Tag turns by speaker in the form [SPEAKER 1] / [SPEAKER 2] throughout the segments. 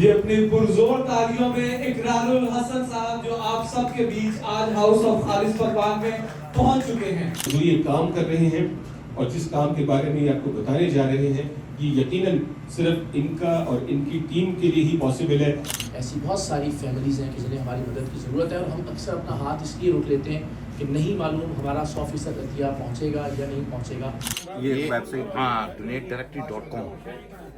[SPEAKER 1] یہ اپنی پرزور تالیوں میں اقرار الحسن صاحب جو آپ سب کے بیچ آج ہاؤس آف خالص پکوان میں پہنچ چکے ہیں.
[SPEAKER 2] جو یہ کام کر رہے ہیں اور جس کام کے بارے میں آپ کو بتانے جا رہے ہیں یہ یقیناً صرف ان کا اور ان کی ٹیم کے لیے ہی پاسبل ہے.
[SPEAKER 3] ایسی بہت ساری فیملیز ہیں کہ جنہیں ہماری مدد کی ضرورت ہے اور ہم اکثر اپنا ہاتھ اس لیے روک لیتے ہیں کہ نہیں معلوم ہمارا 100% عطیہ پہنچے گا یا نہیں پہنچے گا.
[SPEAKER 4] یہ ویب سائٹ donatedirectly.com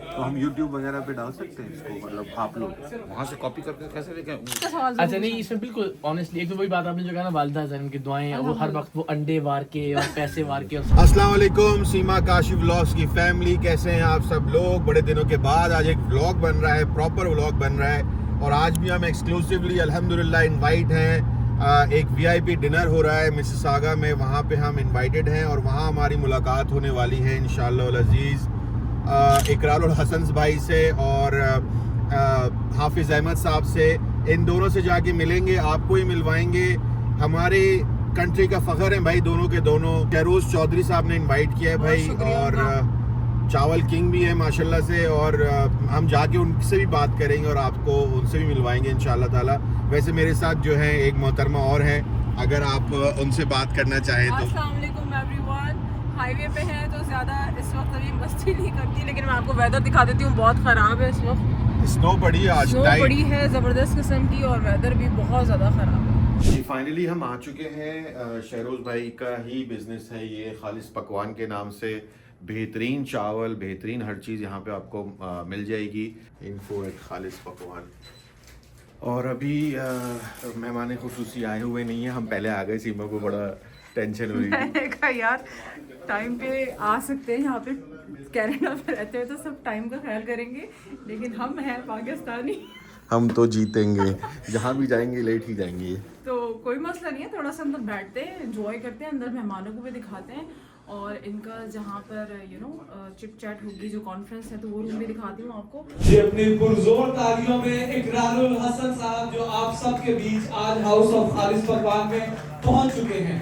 [SPEAKER 4] تو ہم یوٹیوب وغیرہ پہ ڈال سکتے ہیں اس کو, مطلب آپ لوگ وہاں سے کاپی کر کے کیسے دیکھیں.
[SPEAKER 3] اچھا نہیں, اس میں بالکل آنیسٹلی ایک تو وہی بات آپ نے جو کہا نا والدہ زین کی دعائیں, وہ ہر وقت وہ انڈے وار کے اور پیسے وار کے.
[SPEAKER 4] السلام علیکم سیما کاشف ولاگس کی فیملی, کیسے ہیں آپ سب لوگ؟ بڑے دنوں کے بعد آج ایک ولاگ بن رہا ہے, پراپر ولاگ بن رہا ہے, اور آج بھی ہم ایکسکلوسیولی الحمدللہ انوائٹ ہیں. ایک وی آئی پی ڈنر ہو رہا ہے مسیساگا میں, وہاں پہ ہم انوائٹڈ ہیں اور وہاں ہماری ملاقات ہونے والی ہے انشاءاللہ العزیز اقرار الحسن بھائی سے اور حافظ احمد صاحب سے. ان دونوں سے جا کے ملیں گے, آپ کو ہی ملوائیں گے. ہمارے کنٹری کا فخر ہے بھائی دونوں کے دونوں. شہروز چودھری صاحب نے انوائٹ کیا ہے بھائی, اور چاول کنگ بھی ہے ماشاءاللہ سے, اور ہم جا کے ان سے بھی بات کریں گے اور آپ کو ان سے بھی ملوائیں گے انشاءاللہ تعالی. ویسے میرے ساتھ جو ہے ایک محترمہ اور ہیں, اگر آپ ان سے بات کرنا چاہیں تو.
[SPEAKER 5] السلام علیکم ایوری ون. ہائی وے پہ ہیں تو زیادہ اس وقت ابھی مستی نہیں کرتی, لیکن میں آپ کو ویدر دکھا دیتی ہوں. بہت خراب ہے اس وقت,
[SPEAKER 4] سنو پڑی ہے آج,
[SPEAKER 5] سنو پڑی ہے زبردست قسم کی, اور ویدر بھی بہت زیادہ خراب ہے.
[SPEAKER 4] جی فائنلی ہم آ چکے ہیں. شہروز بھائی کا ہی بزنس ہے یہ, خالص پکوان کے نام سے. بہترین چاول, بہترین ہر چیز یہاں پہ آپ کو مل جائے گی. انفو ایٹ خالص پکوان. اور ابھی مہمان خصوصی آئے ہوئے نہیں ہیں, ہم پہلے آ گئے. سیما کو بڑا ٹینشن ہو رہی
[SPEAKER 5] میں نے کہا یار ٹائم پہ آ سکتے ہیں, یہاں پہ کینیڈا میں رہتے ہوئے تو سب ٹائم کا خیال کریں گے, لیکن ہم ہیں پاکستانی,
[SPEAKER 4] ہم تو جیتیں گے, جہاں بھی جائیں گے لیٹ ہی جائیں گے.
[SPEAKER 5] تو کوئی مسئلہ نہیں ہے. تھوڑا سا ہم تو بیٹھتے ہیں, انجوائے کرتے ہیں, اندر مہمانوں کو بھی دکھاتے ہیں, اور ان کا جہاں پر چٹ چیٹ ہوگی جو کانفرنس ہے تو وہ روم بھی دکھاتی ہوں آپ کو.
[SPEAKER 1] یہ اپنی پرزور تالیوں میں اقرار الحسن صاحب جو آپ سب کے بیچ آج ہاؤس آف خالص پکوان میں پہنچ چکے ہیں.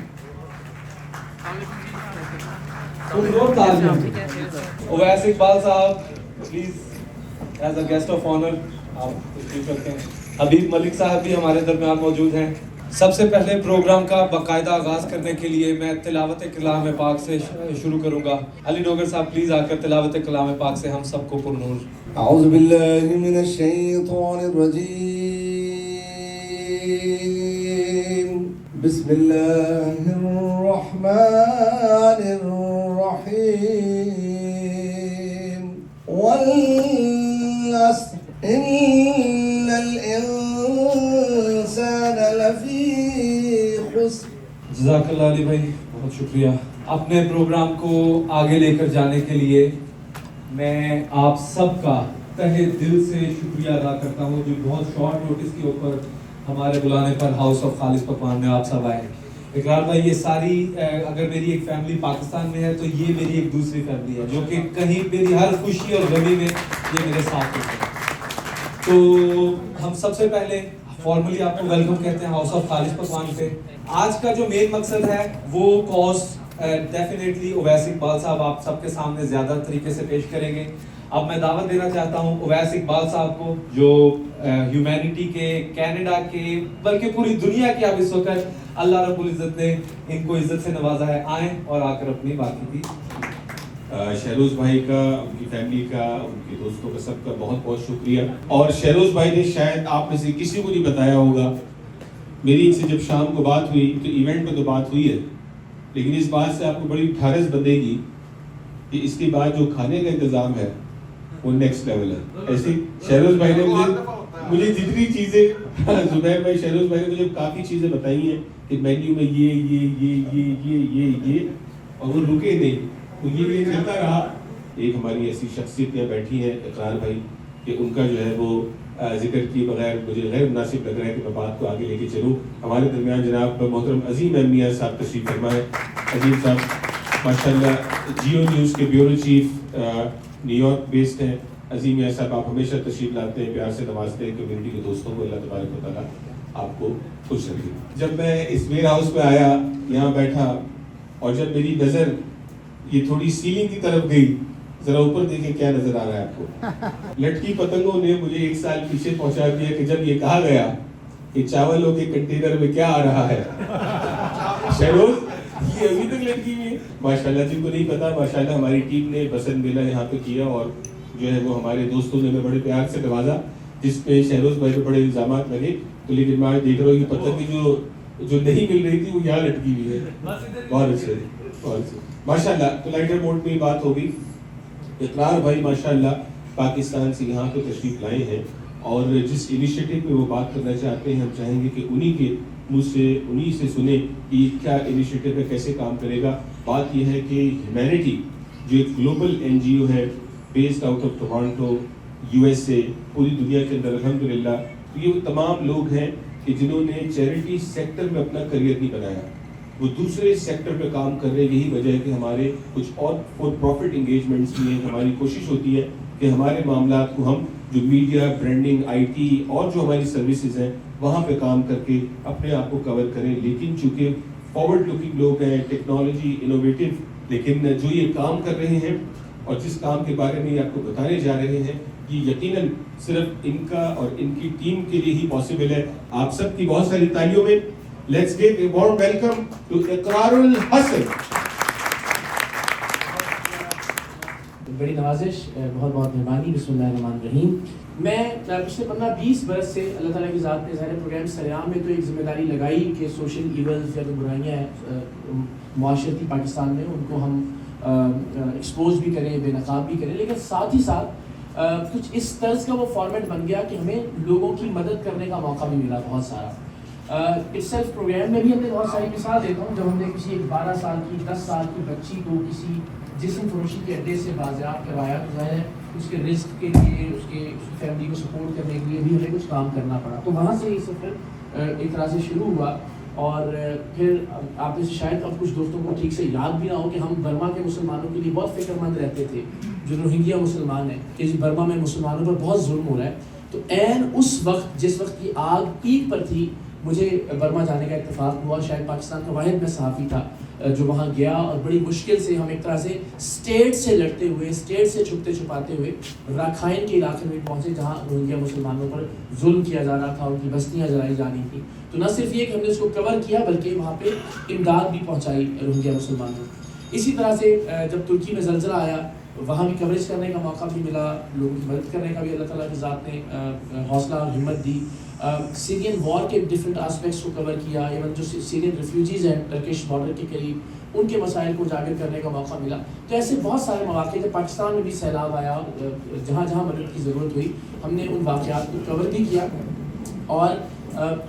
[SPEAKER 1] پرزور تالیوں. اویس اقبال صاحب please as a guest of honour آپ تشریف رکھیں. حبیب ملک صاحب بھی ہمارے درمیان موجود ہیں. سب سے پہلے پروگرام کا باقاعدہ آغاز کرنے کے لیے میں تلاوت کلام پاک سے شروع کروں گا. علی ڈوگر صاحب پلیز آ کر تلاوت کلام پاک سے ہم سب کو پرنور.
[SPEAKER 6] اعوذ باللہ من الشیطان الرجیم, بسم اللہ الرحمن الرحیم, والعصر ان الانسان لفی خسر.
[SPEAKER 1] جزاک اللہ علی بھائی, بہت شکریہ. اپنے پروگرام کو آگے لے کر جانے کے لیے میں آپ سب کا تہہ دل سے شکریہ ادا کرتا ہوں جو بہت شارٹ نوٹس کے اوپر ہمارے بلانے پر ہاؤس آف خالص پکوان میں آپ سب آئے. اقرار بھائی یہ ساری اگر میری ایک فیملی پاکستان میں ہے تو یہ میری ایک دوسری فیملی ہے جو کہ کہیں میری ہر خوشی اور غمی میں یہ میرے ساتھ ہوتے ہیں. تو ہم سب سے پہلے فارملی آپ کو ویلکم کہتے ہیں ہاؤس آف خالص پکوان پہ. آج کا جو مین مقصد ہے وہ کاز ڈیفینیٹلی اویس اقبال صاحب آپ سب کے سامنے زیادہ طریقے سے پیش کریں گے. اب میں دعوت دینا چاہتا ہوں اویس اقبال صاحب کو جو ہیومینٹی کے, کینیڈا کے, بلکہ پوری دنیا کے اب اس وقت اللہ رب العزت نے ان کو عزت سے نوازا ہے, آئیں اور آ کر اپنی بات کی.
[SPEAKER 2] شہروز بھائی کا, ان کی فیملی کا, ان کے دوستوں کا, سب کا بہت بہت شکریہ. اور شہروز بھائی نے شاید آپ میں سے کسی کو نہیں بتایا ہوگا, میری ان سے جب شام کو بات ہوئی تو ایونٹ پہ تو بات ہوئی ہے, لیکن اس بات سے آپ کو بڑی ٹھارس بندے گی کہ اس کے بعد جو کھانے کا انتظام ہے وہ نیکسٹ لیول ہے. ایسے شہروز بھائی نے مجھے جتنی چیزیں, زبیر بھائی شہروز بھائی نے مجھے کافی چیزیں بتائی ہیں کہ مینیو میں یہ اور وہ رکے نہیں, تو یہ چلتا رہا. ایک ہماری ایسی شخصیت یہاں بیٹھی ہیں اقرار بھائی کہ ان کا جو ہے وہ ذکر کیے بغیر مجھے غیر مناسب لگ رہا ہے کہ میں بات کو آگے لے کے چلوں. ہمارے درمیان جناب محترم عظیم احمدیہ صاحب تشریف فرما ہے. عظیم صاحب ماشاءاللہ جیو نیوز کے bureau chief new York based ہیں. عظیم میاں صاحب آپ ہمیشہ تشریف لاتے ہیں, پیار سے نوازتے ہیں کمیونٹی کے دوستوں کو. اللہ تبارک و تعالیٰ آپ کو خوش رکھے. جب میں اس ویئر ہاؤس پہ آیا, یہاں بیٹھا, اور جب میری نظر یہ تھوڑی سیلنگ کی طرف گئی ذرا اوپر دیکھیں کیا نظر آ رہا ہے آپ کو. لٹکی پتنگوں نے مجھے 1 سال پیچھے پہنچا دیا کہ جب یہ کہا گیا کہ چاولوں کے کنٹینر میں کیا آ رہا ہے. شہروز یہ ابھی تک لٹکی ہوئی ہے. ماشاءاللہ جن کو نہیں پتا, ماشاءاللہ ہماری ٹیم نے بسنت میلہ یہاں پہ کیا اور جو ہے وہ ہمارے دوستوں نے ہمیں بڑے پیار سے نوازا, جس پہ شہروز بھائی پہ بڑے الزامات لگے. تو لیکن میں دیکھ رہا ہوں کہ پتنگ جو نہیں مل رہی تھی وہ یہاں لٹکی ہوئی ہے. بہت اچھے, بہت اچھے ماشاءاللہ. تو لائٹر موڈ میں بات ہوگی. اقرار بھائی ماشاءاللہ پاکستان سے یہاں پہ تشریف لائے ہیں اور جس انیشیٹو پہ وہ بات کرنا چاہتے ہیں ہم چاہیں گے کہ انہی کے منہ سے انہی سے سنیں کہ کیا انیشیٹو ہے, کیسے کام کرے گا. بات یہ ہے کہ ہیومینٹی جو ایک گلوبل NGO ہے based out of Toronto USA, پوری دنیا کے اندر الحمدللہ. تو یہ وہ تمام لوگ ہیں کہ جنہوں نے چیریٹی سیکٹر میں اپنا کریئر نہیں بنایا, وہ دوسرے سیکٹر پہ کام کر رہے. یہی وجہ ہے کہ ہمارے کچھ اور فور پروفٹ انگیجمنٹس بھی ہیں. ہماری کوشش ہوتی ہے کہ ہمارے معاملات کو ہم جو میڈیا, برانڈنگ, IT اور جو ہماری سروسز ہیں وہاں پہ کام کر کے اپنے آپ کو کور کریں. لیکن چونکہ فارورڈ لوکنگ لوگ ہیں, ٹیکنالوجی انوویٹو, لیکن جو یہ کام کر رہے ہیں اور جس کام کے بارے میں آپ کو بتانے جا رہے ہیں یہ یقیناً صرف ان کا اور ان کی ٹیم کے لیے ہی پاسبل ہے. آپ سب کی بہت ساری تالیوں میں let's give a warm welcome to Iqrar ul Hassan.
[SPEAKER 3] بڑی نوازش, بہت بہت مہربانی. بسم اللہ الرحمن الرحیم. میں پچھلے 15-20 برس سے اللہ تعالیٰ کی ذات نے ظاہر پروگرام سریام میں تو ایک ذمہ داری لگائی کہ سوشل ایونز یا جو برائیاں ہیں معاشرتی پاکستان میں ان کو ہم ایکسپوز بھی کریں, بے نقاب بھی کریں, لیکن ساتھ ہی ساتھ کچھ اس طرز کا وہ فارمیٹ بن گیا کہ ہمیں لوگوں کی مدد کرنے کا موقع بھی ملا بہت سارا. اس سیلف پروگرام میں بھی ہم نے بہت ساری مثال دیتا ہوں. جب ہم نے کسی ایک 12 سال کی 10 سال کی بچی کو کسی جسم فروشی کے اڈے سے بازیاب کروایا تو ظاہر ہے اس کے رزق کے لیے, اس کی فیملی کو سپورٹ کرنے کے لیے بھی ہمیں کچھ کام کرنا پڑا. تو وہاں سے یہ سفر ایک طرح سے شروع ہوا. اور پھر آپ میں سے شاید اب کچھ دوستوں کو ٹھیک سے یاد بھی نہ ہو کہ ہم برما کے مسلمانوں کے لیے بہت فکر مند رہتے تھے جو روہنگیا مسلمان ہیں کہ برما میں مسلمانوں پر بہت ظلم ہو رہا ہے. تو عین اس وقت جس وقت کی آگ پیک پر تھی مجھے برما جانے کا اتفاق ہوا. شاید پاکستان کا واحد میں صحافی تھا جو وہاں گیا اور بڑی مشکل سے ہم ایک طرح سے اسٹیٹ سے لڑتے ہوئے, اسٹیٹ سے چھپتے چھپاتے ہوئے راکھائن کے علاقے میں پہنچے جہاں روہنگیا مسلمانوں پر ظلم کیا جا رہا تھا, ان کی بستیاں جلائی جانی تھیں. تو نہ صرف یہ کہ ہم نے اس کو کور کیا بلکہ وہاں پہ امداد بھی پہنچائی روہنگیا مسلمانوں کو. اسی طرح سے جب ترکی میں زلزلہ آیا وہاں بھی کوریج کرنے کا موقع بھی ملا, لوگوں کی مدد کرنے کا بھی اللہ تعالیٰ کی ذات نے حوصلہ اور ہمت دی. سیرین وار کے ڈفرینٹ آسپیکٹس کو کور کیا, ایون جو سیرین ریفیوجیز ہیں ٹرکش بارڈر کے قریب ان کے مسائل کو اجاگر کرنے کا موقع ملا. تو ایسے بہت سارے مواقع جب پاکستان میں بھی سیلاب آیا, جہاں جہاں مدد کی ضرورت ہوئی ہم نے ان واقعات کو کور بھی کیا اور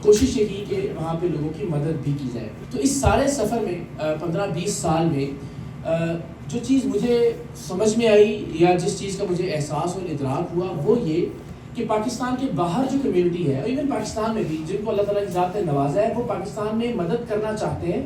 [SPEAKER 3] کوشش یہ کی کہ وہاں پہ لوگوں کی مدد بھی کی جائے. تو اس سارے سفر میں 15-20 سال میں جو چیز مجھے سمجھ میں آئی یا جس چیز کا مجھے احساس اور ادراک ہوا وہ یہ کہ پاکستان کے باہر جو کمیونٹی ہے, ایون پاکستان میں بھی جن کو اللہ تعالیٰ کی ذات نے نوازا ہے, وہ پاکستان میں مدد کرنا چاہتے ہیں,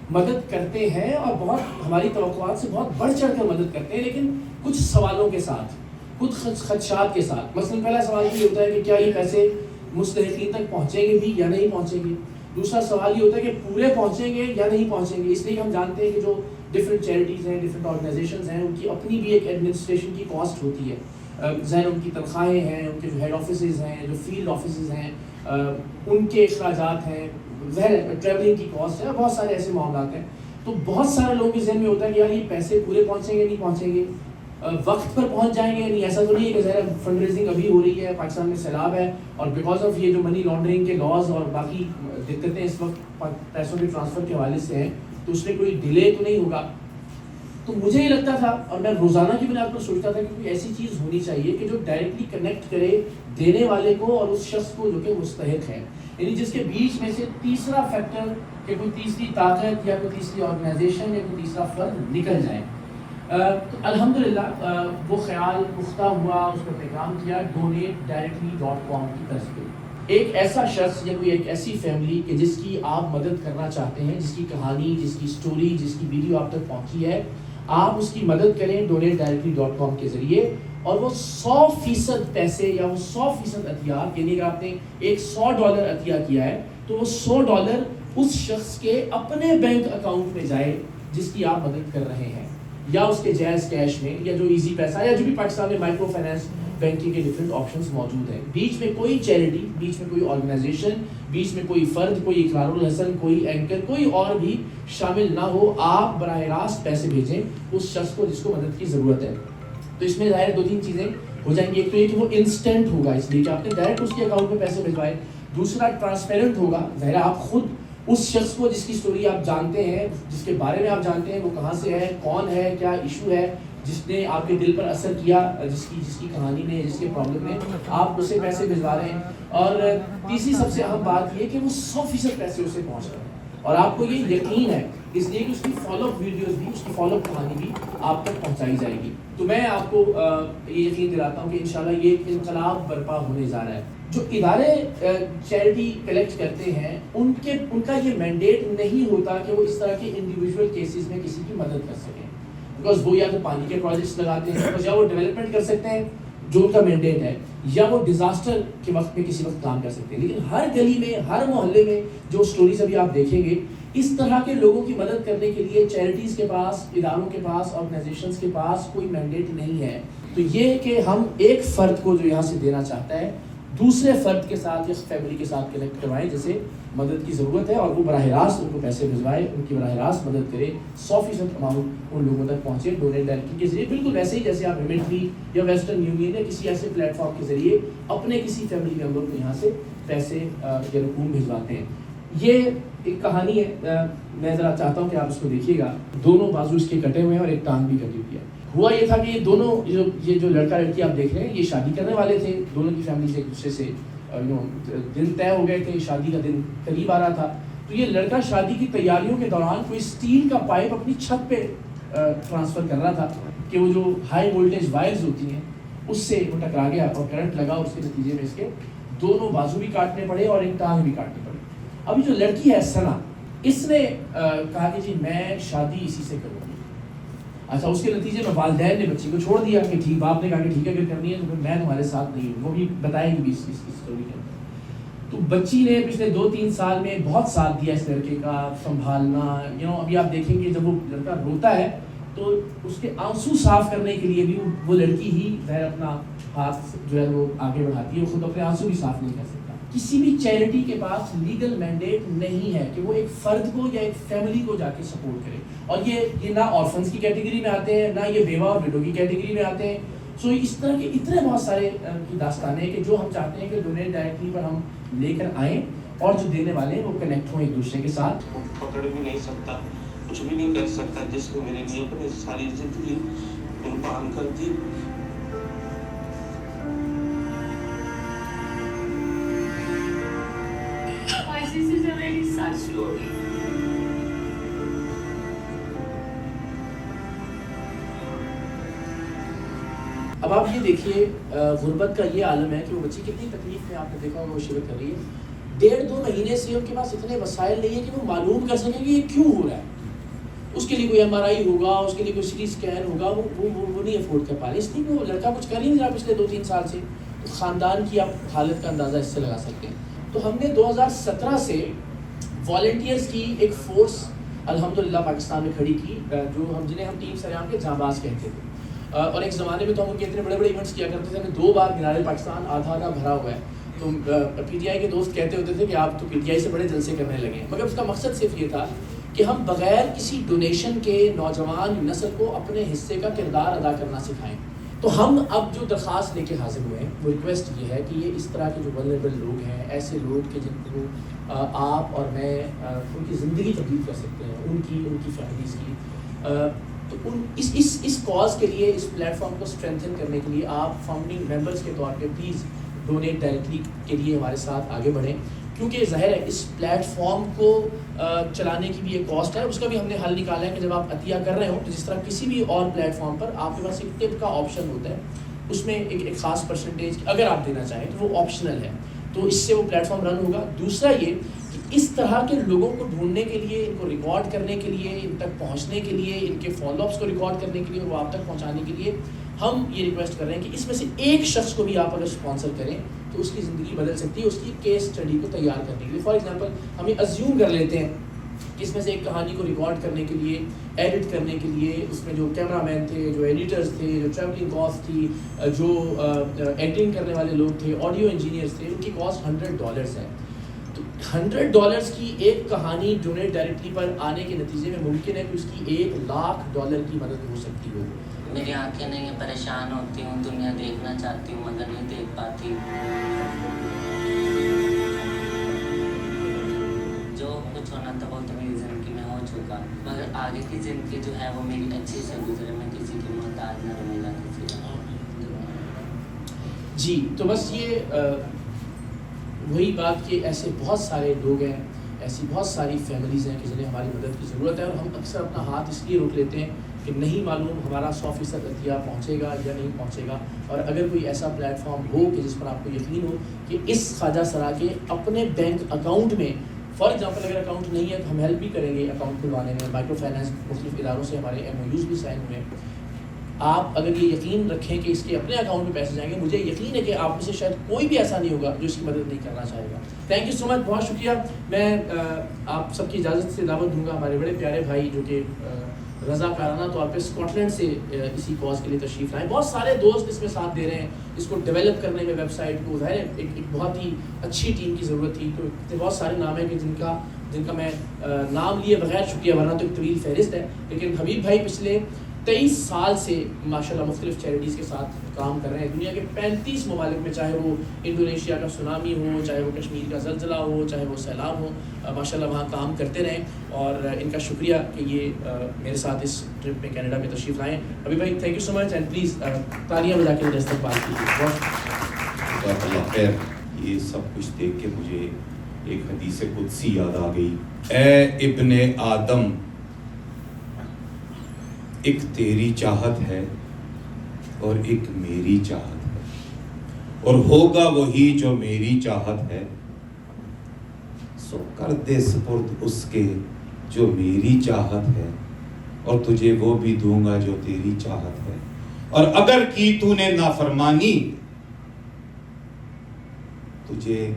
[SPEAKER 3] مدد کرتے ہیں اور بہت ہماری توقعات سے بہت بڑھ چڑھ کر مدد کرتے ہیں, لیکن کچھ سوالوں کے ساتھ, کچھ خدشات کے ساتھ. مثلاً پہلا سوال یہ ہوتا ہے کہ کیا یہ پیسے مستحقین تک پہنچیں گے بھی یا نہیں پہنچیں گے. دوسرا سوال یہ ہوتا ہے کہ پورے پہنچیں گے یا نہیں پہنچیں گے. اس لیے کہ ہم جانتے ہیں کہ جو ڈفرینٹ چیریٹیز ہیں, ڈفرینٹ آرگنائزیشنز ہیں, ان کی اپنی بھی ایک ایڈمنسٹریشن کی کاسٹ ہوتی ہے. ظاہر ان کی تنخواہیں ہیں, ان کے جو ہیڈ آفیسز ہیں, جو فیلڈ آفیسز ہیں, ان کے اخراجات ہیں, ظاہر ٹریولنگ کی کاسٹ ہے, بہت سارے ایسے معاملات ہیں. تو بہت سارے لوگوں کے ذہن میں ہوتا ہے کہ یار یہ پیسے پورے پہنچیں گے نہیں پہنچیں گے, وقت پر پہنچ جائیں گے نہیں. ایسا تو نہیں ہے کہ ظاہر فنڈ ریزنگ ابھی ہو رہی ہے, پاکستان میں سیلاب ہے اور بیکاز آف یہ جو منی لانڈرنگ کے لاز اور باقی دقتیں اس وقت پیسوں کے ٹرانسفر کے حوالے سے ہیں تو اس میں کوئی ڈیلے تو نہیں ہوگا. تو مجھے یہ لگتا تھا اور میں روزانہ کی بنیاد پر سوچتا تھا کہ کوئی ایسی چیز ہونی چاہیے کہ جو ڈائریکٹلی کنیکٹ کرے دینے والے کو اور اس شخص کو جو کہ مستحق ہے, یعنی جس کے بیچ میں سے تیسرا فیکٹر کہ کوئی تیسری طاقت یا کوئی تیسری آرگنائزیشن یا کوئی تیسرا فرد نکل جائے. تو الحمدللہ وہ خیال پختہ ہوا, اس پر پیغام کیا donatedirectly.com کی طرف سے. ایک ایسا شخص یا کوئی ایک ایسی فیملی کہ جس کی آپ مدد کرنا چاہتے ہیں, جس کی کہانی, جس کی سٹوری, جس کی ویڈیو آپ تک پہنچی ہے, آپ اس کی مدد کریں donatedirectly.com کے ذریعے. اور وہ 100% پیسے یا وہ 100% عطیات, یعنی اگر آپ نے ایک $100 عطیہ کیا ہے تو وہ $100 اس شخص کے اپنے بینک اکاؤنٹ میں جائے جس کی آپ مدد کر رہے ہیں. یا اس کے جائز کیش میں یا جو ایزی پیسہ یا جو بھی پاکستان میں مائکرو فائنانس بینکنگ کے ڈفرینٹ آپشنز موجود ہیں. بیچ میں کوئی چیریٹی, بیچ میں کوئی آرگنائزیشن, بیچ میں کوئی فرد, کوئی اقرار الحسن, کوئی اینکر, کوئی اور بھی شامل نہ ہو. آپ براہ راست پیسے بھیجیں اس شخص کو جس کو مدد کی ضرورت ہے. تو اس میں ظاہر 2-3 چیزیں ہو جائیں گی. ایک تو یہ کہ وہ انسٹنٹ ہوگا, اس لیے کہ آپ نے ڈائریکٹ اس کے اکاؤنٹ میں پیسے بھجوائے. دوسرا ٹرانسپیرنٹ ہوگا, ظاہر آپ خود اس شخص کو جس کی سٹوری آپ جانتے ہیں, جس کے بارے میں آپ جانتے ہیں وہ کہاں سے ہے, کون ہے, کیا ایشو ہے, جس نے آپ کے دل پر اثر کیا, جس کی کہانی نے, جس کے پرابلم نے, آپ اسے پیسے بھجوا رہے ہیں. اور تیسری سب سے اہم بات یہ کہ وہ 100% پیسے اسے پہنچ رہے ہیں اور آپ کو یہ یقین ہے اس لیے کہ اس کی فالو اپ ویڈیوز بھی, اس کی فالو اپ کہانی بھی آپ تک پہنچائی جائے گی. تو میں آپ کو یہ یقین دلاتا ہوں کہ انشاءاللہ یہ انقلاب برپا ہونے جا رہا ہے. جو ادارے چیریٹی کلیکٹ کرتے ہیں ان کا یہ مینڈیٹ نہیں ہوتا کہ وہ اس طرح کے انڈیویجول کیسز میں کسی کی مدد کر سکیں, بیکاز وہ یا تو پانی کے پروجیکٹس لگاتے ہیں یا وہ ڈیولپمنٹ کر سکتے ہیں جو ان کا مینڈیٹ ہے, یا وہ ڈیزاسٹر کے وقت میں کسی وقت کام کر سکتے ہیں. لیکن ہر گلی میں, ہر محلے میں جو سٹوریز ابھی آپ دیکھیں گے, اس طرح کے لوگوں کی مدد کرنے کے لیے چیریٹیز کے پاس, اداروں کے پاس, آرگنائزیشنز کے پاس کوئی مینڈیٹ نہیں ہے. تو یہ کہ ہم ایک فرد کو جو یہاں سے دینا چاہتا ہے دوسرے فرد کے ساتھ یا فیملی کے ساتھ کنیکٹ کروائیں جسے مدد کی ضرورت ہے, اور وہ براہ راست ان کو پیسے بھجوائے, ان کی براہ راست مدد کرے, 100% اماؤنٹ ان لوگوں تک پہنچے ڈونیٹ ڈائریکٹلی کے ذریعے, بالکل ویسے ہی جیسے آپ ریمنٹلی یا ویسٹرن یونین یا کسی ایسے پلیٹ فارم کے ذریعے اپنے کسی فیملی ممبر کو یہاں سے پیسے یا رقوم بھجواتے ہیں. یہ ایک کہانی ہے, میں ذرا چاہتا ہوں کہ آپ اس کو دیکھیے گا. دونوں بازو اس کے کٹے ہوئے ہیں اور ایک ٹانگ بھی کٹی ہوئی ہے. ہوا یہ تھا کہ یہ دونوں یہ جو لڑکا لڑکی آپ دیکھ رہے ہیں یہ شادی کرنے والے تھے, دونوں کی فیملی سے ایک دوسرے سے دن طے ہو گئے تھے, شادی کا دن قریب آ رہا تھا. تو یہ لڑکا شادی کی تیاریوں کے دوران کوئی اسٹیل کا پائپ اپنی چھت پہ ٹرانسفر کر رہا تھا کہ وہ جو ہائی وولٹیج وائرز ہوتی ہیں اس سے وہ ٹکرا گیا اور کرنٹ لگا, اس کے نتیجے میں اس کے دونوں بازو بھی کاٹنے پڑے اور ایک ٹانگ بھی کاٹنی پڑی. ابھی جو لڑکی ہے سنا, اس نے کہا کہ جی میں شادی اسی سے کروں گی. اچھا, اس کے نتیجے میں والدین نے بچی کو چھوڑ دیا کہ ٹھیک, باپ نے کہا کہ ٹھیک ہے اگر کرنی ہے تو پھر میں تمہارے ساتھ نہیں ہوں. وہ بھی بتائے گی اس کی اسٹوری کے اندر. تو بچی نے پچھلے 2-3 سال میں بہت ساتھ دیا اس لڑکے کا, سنبھالنا. ابھی آپ دیکھیں گے جب وہ لڑکا روتا ہے تو اس کے آنسو صاف کرنے کے لیے بھی وہ لڑکی ہی ظاہر اپنا ہاتھ جو ہے وہ آگے بڑھاتی ہے, وہ خود اپنے آنسو بھی صاف نہیں کر سکتا. کسی بھی چیریٹی کے پاس لیگل مینڈیٹ نہیں ہے کہ وہ ایک فرد کو یا ایک فیملی کو جا کے سپورٹ کرے, اور یہ نہ آرفنس کی کیٹیگری میں آتے ہیں, نہ یہ بیوہ اور وڈو کی کیٹیگری میں آتے ہیں. سو اس طرح کے اتنے بہت سارے کی داستانیں ہیں کہ جو ہم چاہتے ہیں کہ ڈونیٹ ڈائریکٹلی پر ہم لے کر آئیں اور جو دینے والے ہیں وہ کنیکٹ ہوں ایک دوسرے کے ساتھ.
[SPEAKER 7] پکڑ بھی نہیں سکتا, کچھ بھی نہیں کر سکتا, جس کو میرے لیے اپنی ساری زندگی قربان کر دی.
[SPEAKER 3] اب آپ یہ دیکھیے غربت کا یہ عالم ہے کہ وہ بچی کتنی تکلیف میں آپ نے دیکھا وہ شرکت کر رہی ہے. 1.5-2 مہینے سے ان کے پاس اتنے وسائل نہیں ہے کہ وہ معلوم کر سکیں کہ یہ کیوں ہو رہا ہے. اس کے لیے کوئی MRI ہوگا, اس کے لیے کوئی CT اسکین ہوگا, وہ نہیں افورڈ کر پا رہے, اس لیے کہ وہ لڑکا کچھ کر ہی نہیں رہا پچھلے 2-3 سال سے. تو خاندان کی آپ حالت کا اندازہ اس سے لگا سکتے ہیں. تو ہم نے 2017 سے والنٹیئرز کی ایک فورس الحمدللہ پاکستان میں کھڑی کی, جنہیں ہم ٹیم سریام کے جانباز کہتے تھے. اور ایک زمانے میں تو ہم ان کے اتنے بڑے بڑے ایونٹس کیا کرتے تھے. ہمیں 2 بار مینار پاکستان آدھا بھرا ہوا ہے. تو PTI کے دوست کہتے ہوتے تھے کہ آپ تو PTI سے بڑے جلسے کرنے لگے ہیں, مگر اس کا مقصد صرف یہ تھا کہ ہم بغیر کسی ڈونیشن کے نوجوان نسل کو اپنے حصے کا کردار ادا کرنا سکھائیں. تو ہم اب جو درخواست لے کے حاضر ہوئے ہیں وہ ریکویسٹ یہ ہے کہ یہ اس طرح کے جو ولنریبل لوگ ہیں, ایسے لوگ کہ جن کو آپ اور میں ان کی زندگی تبدیل کر سکتے ہیں, ان کی فیملیز کی, تو اس کاز کے لیے, اس پلیٹ فارم کو اسٹرینتھن کرنے کے لیے آپ فاؤنڈنگ ممبرس کے طور پہ پلیز ڈونیٹ ڈائریکٹلی کے لیے ہمارے ساتھ آگے بڑھیں. کیونکہ ظاہر ہے اس پلیٹ فارم کو چلانے کی بھی ایک کاسٹ ہے, اس کا بھی ہم نے حل نکالا ہے کہ جب آپ عطیہ کر رہے ہوں تو جس طرح کسی بھی اور پلیٹ فارم پر آپ کے پاس ایک ٹپ کا آپشن ہوتا ہے, اس میں ایک خاص پرسنٹیج اگر آپ دینا چاہیں تو وہ آپشنل ہے, تو اس سے وہ پلیٹ فارم رن ہوگا. دوسرا یہ کہ اس طرح کے لوگوں کو ڈھونڈنے کے لیے, ان کو ریکارڈ کرنے کے لیے, ان تک پہنچنے کے لیے, ان کے فالو اپس کو ریکارڈ کرنے کے لیے اور وہ آپ تک پہنچانے کے لیے ہم یہ ریکویسٹ کر رہے ہیں کہ اس میں سے ایک شخص کو بھی آپ اگر اسپانسر کریں تو اس کی زندگی بدل سکتی ہے, اس کی کیس اسٹڈی کو تیار کرنے کے لیے. فار ایگزامپل ہم یہ ازیوم کر لیتے ہیں کہ اس میں سے ایک کہانی کو ریکارڈ کرنے کے لیے، ایڈٹ کرنے کے لیے، اس میں جو کیمرہ مین تھے، جو ایڈیٹرز تھے، جو ٹریولنگ کاسٹ تھی، جو ایڈیٹنگ کرنے والے لوگ تھے، آڈیو انجینئرز تھے، ان کی کاسٹ $100 ہے. تو $100 کی ایک کہانی ڈونیٹ ڈائریکٹلی پر آنے کے نتیجے میں ممکن ہے کہ اس کی $1,00,000 کی مدد ہو سکتی ہو.
[SPEAKER 8] میری آنکھیں نہیں پریشان ہوتی ہوں، دنیا دیکھنا چاہتی ہوں مگر نہیں دیکھ پاتی. جو کچھ ہونا تھا وہ تو میری زندگی میں ہو چکا، مگر آگے کی زندگی جو ہے وہ میری اچھی سے گزرے، میں کسی کی محتاج نہ رہوں گا کسی کا.
[SPEAKER 3] جی تو بس یہ وہی بات کہ ایسے بہت سارے لوگ ہیں، ایسی بہت ساری فیملیز ہیں کہ جنہیں ہماری مدد کی ضرورت ہے، اور ہم اکثر اپنا ہاتھ اس لیے روک لیتے ہیں کہ نہیں معلوم ہمارا 100% عطیہ پہنچے گا یا نہیں پہنچے گا. اور اگر کوئی ایسا پلیٹ فارم ہو کہ جس پر آپ کو یقین ہو کہ اس خواجہ سرا کے اپنے بینک اکاؤنٹ میں، فار ایگزامپل اگر اکاؤنٹ نہیں ہے تو ہم ہیلپ بھی کریں گے اکاؤنٹ کھلوانے میں. مائکرو فائنانس مختلف اداروں سے ہمارے MOUs بھی سائن ہوئے ہیں. آپ اگر یہ یقین رکھیں کہ اس کے اپنے اکاؤنٹ میں پیسے جائیں گے، مجھے یقین ہے کہ آپ میں سے شاید کوئی بھی ایسا نہیں ہوگا جو اس کی مدد نہیں کرنا چاہے گا. تھینک یو سو مچ، بہت شکریہ. میں آپ سب کی اجازت سے دعوت دوں گا ہمارے بڑے پیارے بھائی جو کہ رضاکارانہ طور پہ اسکاٹ لینڈ سے اسی کاز کے لیے تشریف لائیں. بہت سارے دوست اس میں ساتھ دے رہے ہیں، اس کو ڈیولپ کرنے میں ویب سائٹ کو. ظاہر ہے ایک بہت ہی اچھی ٹیم کی ضرورت تھی، تو بہت سارے نام ہیں کہ جن کا میں نام لیے بغیر شکریہ، ورنہ تو ایک طویل فہرست ہے. لیکن حبیب بھائی پچھلے 23 سال سے ماشاءاللہ مختلف چیریٹیز کے ساتھ کام کر رہے ہیں دنیا کے 35 ممالک میں، چاہے وہ انڈونیشیا کا سونامی ہو، چاہے وہ کشمیر کا زلزلہ ہو، چاہے وہ سیلاب ہو. ماشاءاللہ وہاں کام کرتے رہیں، اور ان کا شکریہ کہ یہ میرے ساتھ اس ٹرپ میں کینیڈا میں تشریف لائیں. ابھی بھائی thank you so much, and please تالیاں بجا کے استقبال کیجیے.
[SPEAKER 9] اللہ خیر. یہ سب کچھ دیکھ کے مجھے ایک حدیث قدسی یاد آ گئی. اے ابن آدم، ایک تیری چاہت ہے اور ایک میری چاہت ہے، اور ہوگا وہی جو میری چاہت ہے، سو کر دے سپرد اس کے جو میری چاہت ہے، اور تجھے وہ بھی دوں گا جو تیری چاہت ہے. اور اگر کی تو نے نافرمانی، تجھے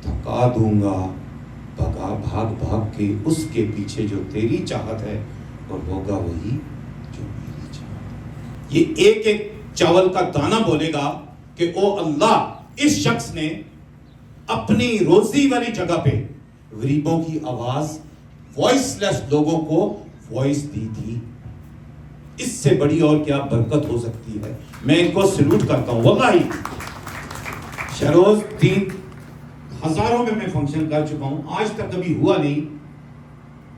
[SPEAKER 9] تھکا دوں گا بھاگ بھاگ کے اس کے پیچھے جو تیری چاہت ہے، اور ہوگا وہی جو میری چاہت ہے. یہ ایک ایک چاول کا دانہ بولے گا کہ او اللہ، اس شخص نے اپنی روزی والی جگہ پہ غریبوں کی آواز، وائس لیس لوگوں کو وائس دی تھی. اس سے بڑی اور کیا برکت ہو سکتی ہے. میں ان کو سلوٹ کرتا ہوں. واللہ شہروز 3 ہزاروں میں فنکشن کر چکا ہوں، آج تک کبھی ہوا نہیں.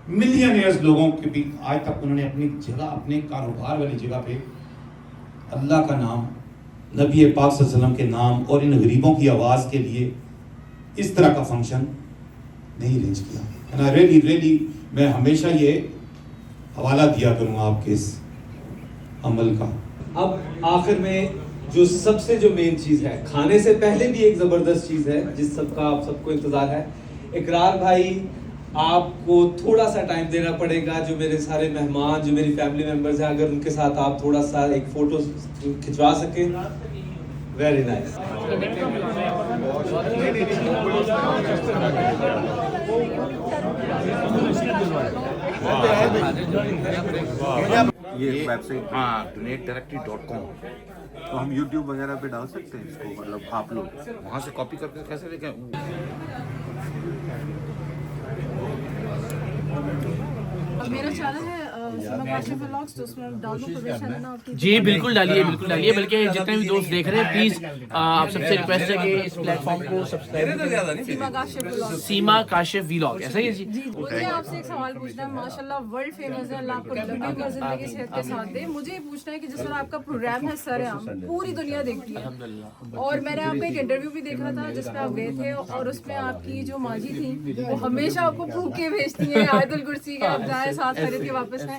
[SPEAKER 9] ملینئرز لوگوں کے بھی آج تک انہوں نے اپنی جگہ، اپنے کاروبار والی جگہ پہ اللہ کا نام، نبی پاک صلی اللہ علیہ وسلم کے نام اور ان غریبوں کی آواز کے لیے اس طرح کا فنکشن نہیں ارینج کیا. and I really میں ہمیشہ یہ حوالہ دیا کروں گا آپ کے اس عمل کا.
[SPEAKER 1] اب آخر میں جو سب سے جو مین چیز ہے، کھانے سے پہلے بھی ایک زبردست چیز ہے جس سب کا آپ سب کو انتظار ہے. اقرار بھائی، آپ کو تھوڑا سا ٹائم دینا پڑے گا. جو میرے سارے مہمان، جو میری فیملی ممبرز ہیں، اگر ان کے ساتھ آپ تھوڑا سا ایک فوٹو کھنچوا سکیں. Very nice.
[SPEAKER 4] یہ ویب سائٹ donatedirectly.com، تو ہم یوٹیوب وغیرہ پہ ڈال سکتے ہیں اس کو، مطلب آپ لوگ وہاں سے کاپی کر کے کیسے دیکھیں.
[SPEAKER 5] میرا چینل ہے سیما کاشف ولاگز، تو اس میں ڈال دو پروفیشن آپ کی.
[SPEAKER 3] جی بالکل ڈالیے، بالکل ڈالیے. بلکہ جتنے بھی دوست دیکھ رہے ہیں پلیز آپ سب سے ریکویسٹ ہے کہ اس پلیٹ فارم کو سبسکرائب کریں.
[SPEAKER 5] سیما کاشف ولاگز،
[SPEAKER 3] سیما کاشف ولاگ، ایسا ہی ہے جی.
[SPEAKER 5] مجھے آپ سے ایک سوال پوچھنا ہے. ماشاءاللہ ورلڈ فیمس ہے، اللہ آپ کو لمبی عمر زندگی صحت کے ساتھ دے. مجھے یہ پوچھنا ہے کہ جس طرح آپ کا پروگرام ہے سرعام پوری دنیا دیکھتی ہے، اور میں نے آپ کا ایک انٹرویو بھی دیکھا تھا جس میں آپ گئے تھے، اور اس میں آپ کی جو ماجی تھی وہ ہمیشہ آپ کو بھوک کے بھیجتی ہیں آیت الکرسی کے، آپ جائیں ساتھ خرید کے واپس آئیں.